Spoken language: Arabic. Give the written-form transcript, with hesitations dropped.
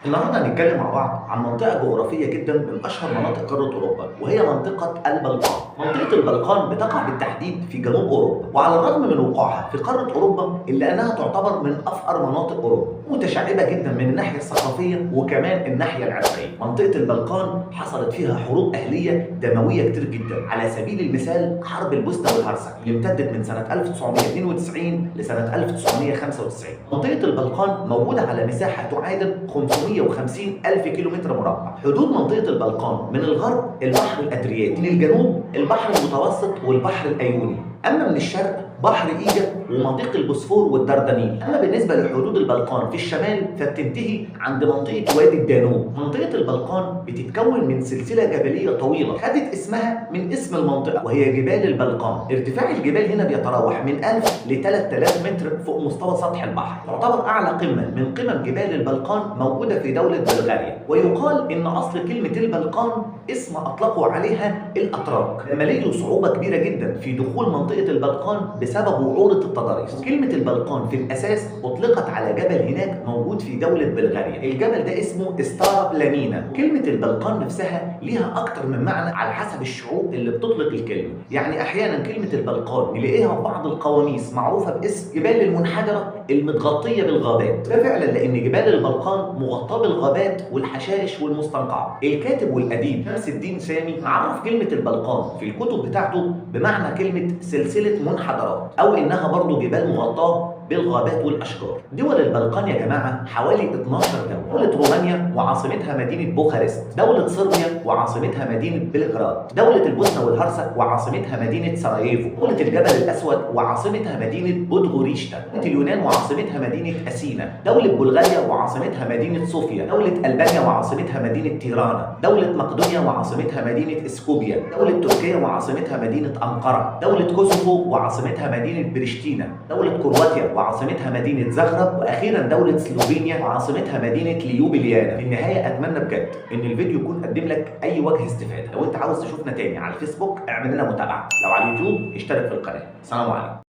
النهارده هنتكلم مع بعض عن منطقة جغرافية جدا من أشهر مناطق قارة أوروبا، وهي منطقة البلقان. منطقة البلقان بتقع بالتحديد في جنوب أوروبا، وعلى الرغم من وقوعها في قارة أوروبا إلا أنها تعتبر من أفقر مناطق أوروبا، متشعبة جدا من الناحية الثقافية وكمان الناحية العرقية. منطقة البلقان حصلت فيها حروب أهلية دموية كتير جدا، على سبيل المثال حرب البوسنة والهرسك اللي امتدت من سنة 1992 لسنة 1995. منطقة البلقان موجودة على مساحة تعادل 550 ألف كيلومتر مربع. حدود منطقة البلقان: من الغرب البحر الأدرياتي، من الجنوب البحر المتوسط والبحر الأيوني، أما من الشرق بحر إيجا ومضيق البوسفور والدردنيل. أما بالنسبة لحدود البلقان في الشمال فبتنتهي عند منطقة وادي الدانوب. منطقة البلقان بتتكون من سلسلة جبلية طويلة خدت اسمها من اسم المنطقة، وهي جبال البلقان. ارتفاع الجبال هنا بيتراوح من 1000 ل 3000 متر فوق مستوى سطح البحر. تعتبر أعلى قمة من قمم جبال البلقان موجودة في دولة بلغاريا، ويقال إن أصل كلمة البلقان اسم أطلقوا عليها الأتراك لما لقوا صعوبة كبيرة جدا في دخول منطقة البلقان بسبب وعورة التضاريس. كلمة البلقان في الأساس أطلقت على جبل هناك موجود في دولة بلغاريا، الجبل ده اسمه ستارا بلانينا. كلمة البلقان نفسها ليها أكتر من معنى على حسب الشعوب اللي بتطلق الكلمة. يعني أحيانا كلمة البلقان نلاقيها في بعض القواميس معروفة باسم جبال المنحدرة المتغطية بالغابات، ده فعلا لأن جبال البلقان مغطاة بالغابات والحشائش والمستنقعات. الكاتب والأديب شمس الدين سامي عرف كلمة البلقان في الكتب بتاعته بمعنى كلمة سلسلة منحدرات، أو إنها برضو جبال مغطاة بالغابات والأشجار. دول البلقان يا جماعة حوالي 12 دولة: دولة رومانيا وعاصمتها مدينة بوخارست، دولة صربيا وعاصمتها مدينة بلغراد، دولة البوسنة والهرسك وعاصمتها مدينة سراييفو، دولة الجبل الأسود وعاصمتها مدينة بودغوريشتا، دولة اليونان وعاصمتها مدينة أثينا، دولة بلغاريا وعاصمتها مدينة صوفيا، دولة ألبانيا وعاصمتها مدينة تيرانا، دولة مقدونيا وعاصمتها مدينة اسكوبيا، دولة تركيا وعاصمتها مدينة أنقرة، دولة كوسوفو وعاصمتها مدينة بريشتينا، دولة كرواتيا وعاصمتها مدينة زغرب، وأخيرا دولة سلوفينيا وعاصمتها مدينة ليوبليانا. في النهاية أتمنى بجد إن الفيديو يكون قدم لك أي وجه استفادة. لو أنت عاوز تشوفنا تاني على الفيسبوك اعمل لنا متابعة، لو على اليوتيوب اشترك في القناة. سلام عليكم.